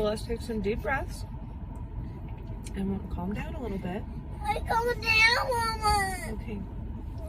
let's take some deep breaths and we'll calm down a little bit. I calm down, Mama. Okay.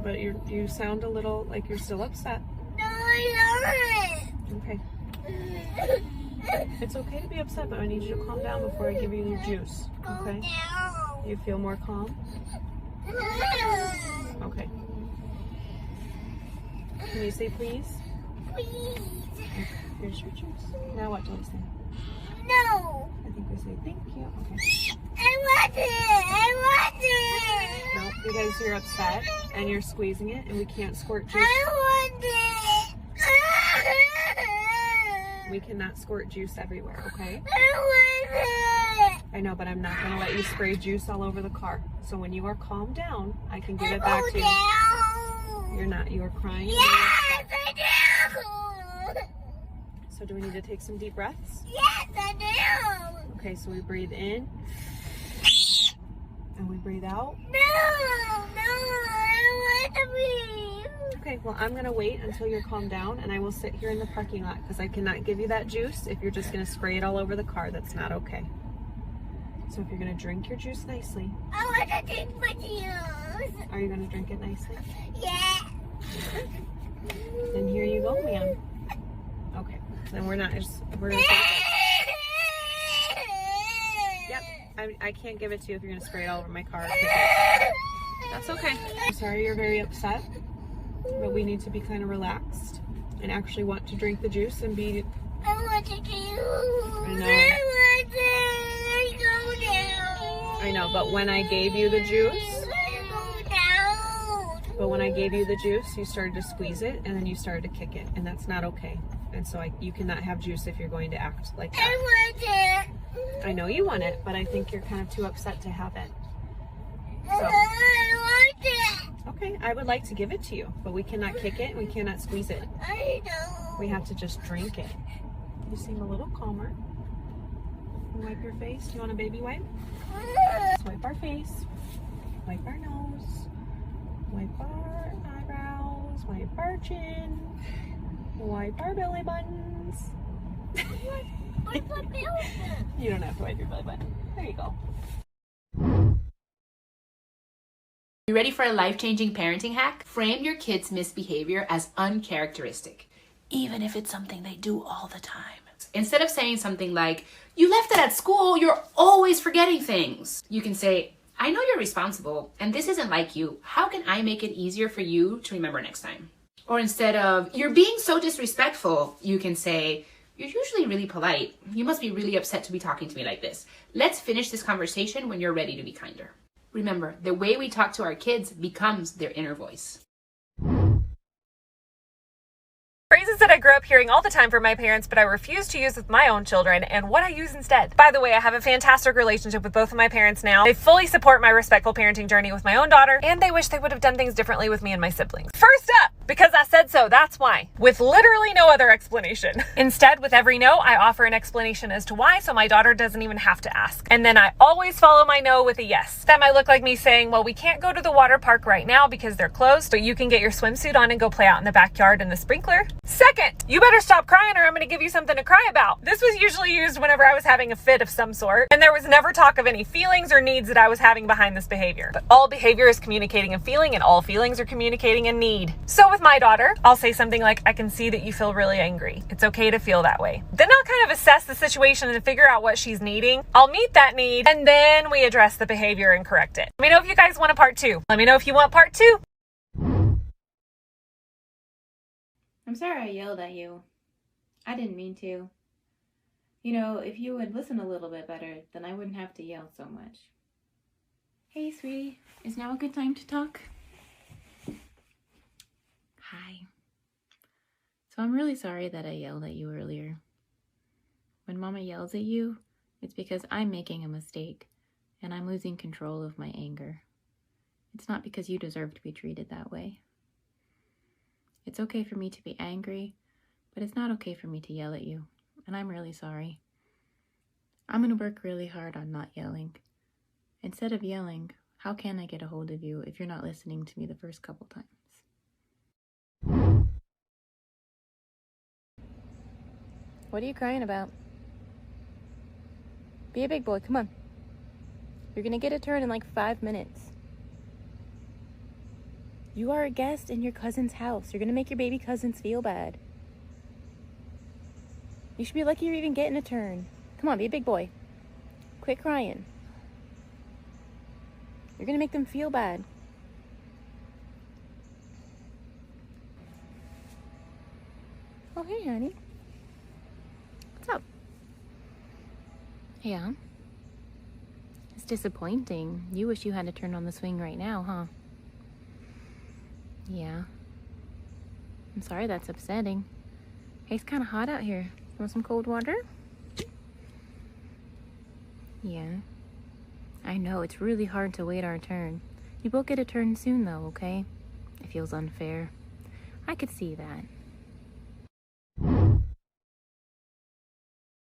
But you sound a little like you're still upset. No, I Okay. don't. It's okay to be upset, but I need you to calm down before I give you your juice. Okay? Calm down. You feel more calm? Okay. Can you say please? Please. Okay. Here's your juice. Now what do I say? No. I think we say thank you. Okay. I want it. No, because you're upset and you're squeezing it and we can't squirt juice. I want it. We cannot squirt juice everywhere, okay? I want it. I know, but I'm not going to let you spray juice all over the car. So when you are calmed down, I can give it back to you. Down. You're not. You are crying. Yes, I do. So do we need to take some deep breaths? Yes, I do. Okay, so we breathe in. And we breathe out. No, I don't want to breathe. Okay, well, I'm going to wait until you're calmed down, and I will sit here in the parking lot because I cannot give you that juice if you're just going to spray it all over the car. That's not okay. So if you're going to drink your juice nicely. I want to drink my juice. Are you going to drink it nicely? Yeah. Then here you go, ma'am. Okay, then we're going to Yep, I can't give it to you if you're going to spray it all over my car. That's okay. I'm sorry you're very upset, but we need to be kind of relaxed and actually want to drink the juice and be... I want to juice. I know. I want it. Go down. I know, but when I gave you the juice, Go down. You started to squeeze it and then you started to kick it, and that's not okay. And so you cannot have juice if you're going to act like that. I want it. I know you want it, but I think you're kind of too upset to have it. I want it. Okay, I would like to give it to you, but we cannot kick it and we cannot squeeze it. I know. We have to just drink it. You seem a little calmer. Wipe your face. You want a baby wipe? Let's wipe our face. Wipe our nose. Wipe our eyebrows. Wipe our chin. Wipe our belly buttons. Where's my belly button? You don't have to wipe your belly button. There you go. You ready for a life-changing parenting hack? Frame your kids' misbehavior as uncharacteristic, even if it's something they do all the time. Instead of saying something like, "You left it at school, you're always forgetting things," you can say, "I know you're responsible, and this isn't like you. How can I make it easier for you to remember next time?" Or instead of, "You're being so disrespectful," you can say, "You're usually really polite. You must be really upset to be talking to me like this. Let's finish this conversation when you're ready to be kinder." Remember, the way we talk to our kids becomes their inner voice. Phrases that I grew up hearing all the time from my parents, but I refuse to use with my own children, and what I use instead. By the way, I have a fantastic relationship with both of my parents now. They fully support my respectful parenting journey with my own daughter, and they wish they would have done things differently with me and my siblings. First up, because I said so, that's why. With literally no other explanation. Instead, with every no, I offer an explanation as to why, so my daughter doesn't even have to ask. And then I always follow my no with a yes. That might look like me saying, "Well, we can't go to the water park right now because they're closed, but you can get your swimsuit on and go play out in the backyard in the sprinkler." Second, you better stop crying or I'm going to give you something to cry about. This was usually used whenever I was having a fit of some sort, and there was never talk of any feelings or needs that I was having behind this behavior. But all behavior is communicating a feeling, and all feelings are communicating a need. So with my daughter, I'll say something like, "I can see that you feel really angry. It's okay to feel that way." Then I'll kind of assess the situation and figure out what she's needing. I'll meet that need, and then we address the behavior and correct it. Let me know if you guys want a part 2. Let me know if you want part 2. I'm sorry I yelled at you. I didn't mean to. You know, if you would listen a little bit better, then I wouldn't have to yell so much. Hey, sweetie. Is now a good time to talk? Hi. So I'm really sorry that I yelled at you earlier. When Mama yells at you, it's because I'm making a mistake and I'm losing control of my anger. It's not because you deserve to be treated that way. It's okay for me to be angry, but it's not okay for me to yell at you, and I'm really sorry. I'm going to work really hard on not yelling. Instead of yelling, how can I get a hold of you if you're not listening to me the first couple times? What are you crying about? Be a big boy, come on. You're gonna get a turn in like 5 minutes. You are a guest in your cousin's house. You're gonna make your baby cousins feel bad. You should be lucky you're even getting a turn. Come on, be a big boy. Quit crying. You're gonna make them feel bad. Oh, hey, honey. What's up? Yeah. It's disappointing. You wish you had to turn on the swing right now, huh? Yeah. I'm sorry that's upsetting. Hey, it's kind of hot out here. Want some cold water? Yeah. I know, it's really hard to wait our turn. You both get a turn soon though, okay? It feels unfair. I could see that.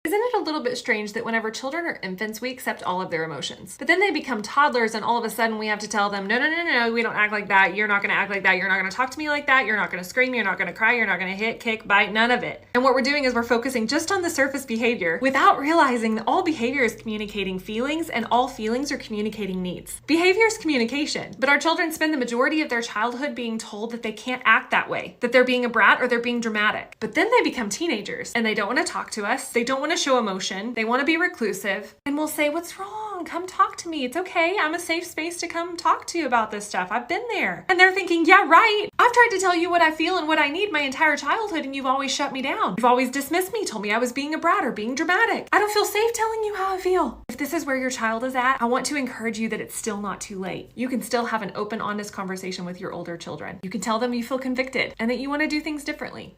Isn't it a little bit strange that whenever children are infants, we accept all of their emotions? But then they become toddlers and all of a sudden we have to tell them, no, we don't act like that. You're not gonna act like that. You're not gonna talk to me like that. You're not gonna scream. You're not gonna cry. You're not gonna hit, kick, bite, none of it. And what we're doing is we're focusing just on the surface behavior without realizing that all behavior is communicating feelings and all feelings are communicating needs. Behavior is communication, but our children spend the majority of their childhood being told that they can't act that way, that they're being a brat or they're being dramatic. But then they become teenagers and they don't wanna talk to us. They don't wanna show emotion. They want to be reclusive, and we'll say, what's wrong? Come talk to me. It's okay. I'm a safe space to come talk to you about this stuff. I've been there. And they're thinking, yeah, right. I've tried to tell you what I feel and what I need my entire childhood, and you've always shut me down. You've always dismissed me, told me I was being a brat or being dramatic. I don't feel safe telling you how I feel. If this is where your child is at, I want to encourage you that it's still not too late. You can still have an open, honest conversation with your older children. You can tell them you feel convicted and that you want to do things differently.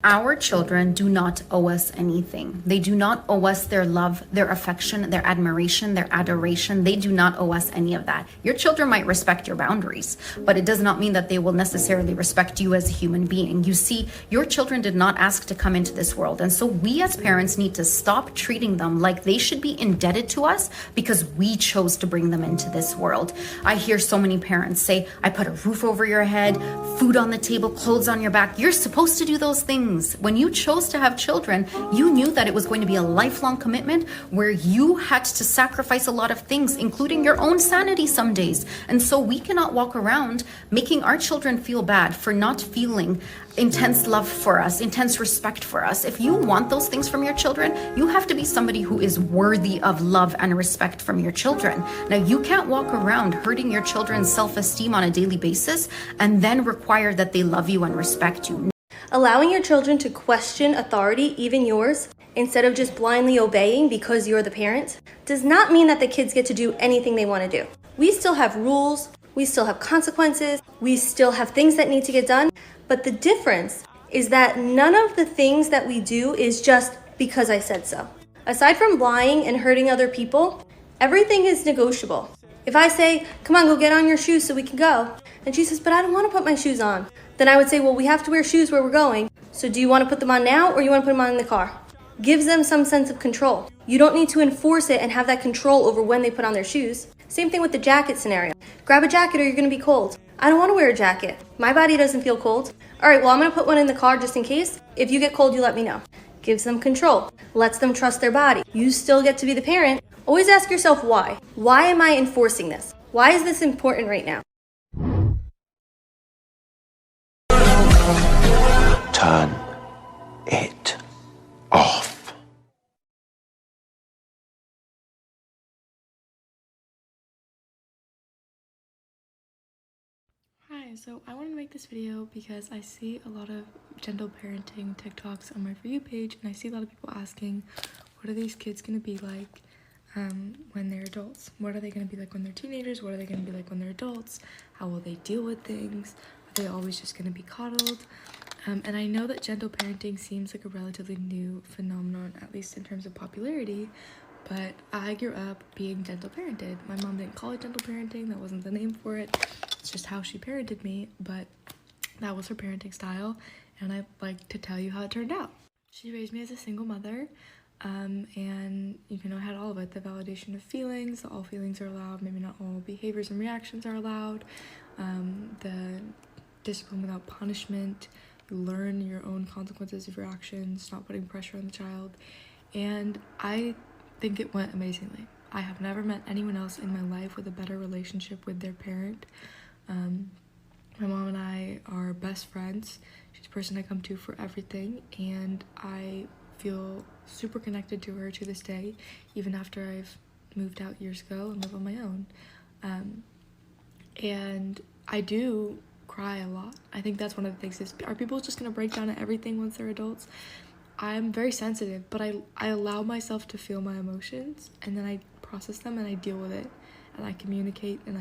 Our children do not owe us anything. They do not owe us their love, their affection, their admiration, their adoration. They do not owe us any of that. Your children might respect your boundaries, but it does not mean that they will necessarily respect you as a human being. You see, your children did not ask to come into this world. And so we as parents need to stop treating them like they should be indebted to us because we chose to bring them into this world. I hear so many parents say, I put a roof over your head, food on the table, clothes on your back. You're supposed to do those things. When you chose to have children, you knew that it was going to be a lifelong commitment where you had to sacrifice a lot of things, including your own sanity some days. And so we cannot walk around making our children feel bad for not feeling intense love for us, intense respect for us. If you want those things from your children, you have to be somebody who is worthy of love and respect from your children. Now, you can't walk around hurting your children's self-esteem on a daily basis and then require that they love you and respect you. Allowing your children to question authority, even yours, instead of just blindly obeying because you're the parent, does not mean that the kids get to do anything they want to do. We still have rules, we still have consequences, we still have things that need to get done, but the difference is that none of the things that we do is just because I said so. Aside from lying and hurting other people, everything is negotiable. If I say, come on, go get on your shoes so we can go, and she says, but I don't want to put my shoes on, then I would say, well, we have to wear shoes where we're going. So do you want to put them on now or you want to put them on in the car? Gives them some sense of control. You don't need to enforce it and have that control over when they put on their shoes. Same thing with the jacket scenario. Grab a jacket or you're going to be cold. I don't want to wear a jacket. My body doesn't feel cold. All right, well, I'm going to put one in the car just in case. If you get cold, you let me know. Gives them control. Lets them trust their body. You still get to be the parent. Always ask yourself why. Why am I enforcing this? Why is this important right now? Turn it off. Hi, so I wanted to make this video because I see a lot of gentle parenting TikToks on my For You page, and I see a lot of people asking, what are these kids going to be like when they're adults? What are they going to be like when they're teenagers? What are they going to be like when they're adults? How will they deal with things? Are they always just going to be coddled? And I know that gentle parenting seems like a relatively new phenomenon, at least in terms of popularity, but I grew up being gentle parented. My mom didn't call it gentle parenting, that wasn't the name for it. It's just how she parented me, but that was her parenting style, and I'd like to tell you how it turned out. She raised me as a single mother, and I had all of it, the validation of feelings, that all feelings are allowed, maybe not all behaviors and reactions are allowed, the discipline without punishment, learn your own consequences of your actions, not putting pressure on the child. And I think it went amazingly. I have never met anyone else in my life with a better relationship with their parent. My mom and I are best friends. She's the person I come to for everything, and I feel super connected to her to this day, even after I've moved out years ago and live on my own. And I do cry a lot. I think that's one of the things is, are people just gonna break down at everything once they're adults? I'm very sensitive, but I allow myself to feel my emotions, and then I process them and I deal with it, and I communicate, and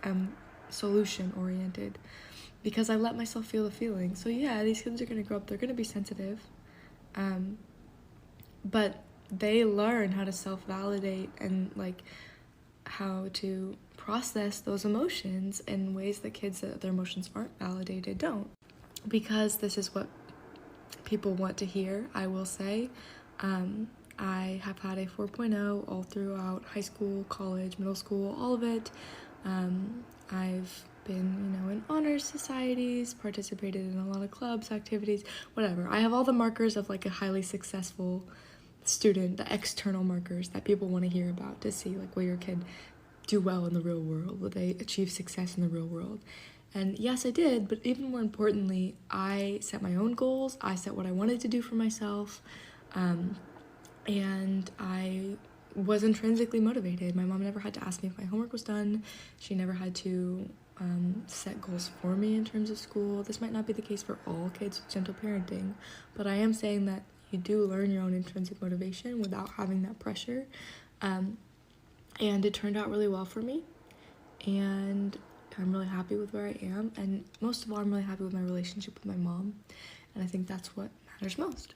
I'm solution oriented because I let myself feel the feeling. So yeah, these kids are gonna grow up, they're gonna be sensitive, but they learn how to self-validate and like how to process those emotions in ways that kids that their emotions aren't validated don't, because this is what people want to hear. I will say I have had a 4.0 all throughout high school, college, middle school, all of it. I've been, in honor societies, participated in a lot of clubs, activities, whatever. I have all the markers of like a highly successful student, the external markers that people want to hear about to see like, will your kid do well in the real world? Will they achieve success in the real world? And yes, I did, but even more importantly, I set my own goals. I set what I wanted to do for myself, and I was intrinsically motivated. My mom never had to ask me if my homework was done. She never had to set goals for me in terms of school. This might not be the case for all kids with gentle parenting, but I am saying that you do learn your own intrinsic motivation without having that pressure. And it turned out really well for me, and I'm really happy with where I am, and most of all, I'm really happy with my relationship with my mom, and I think that's what matters most.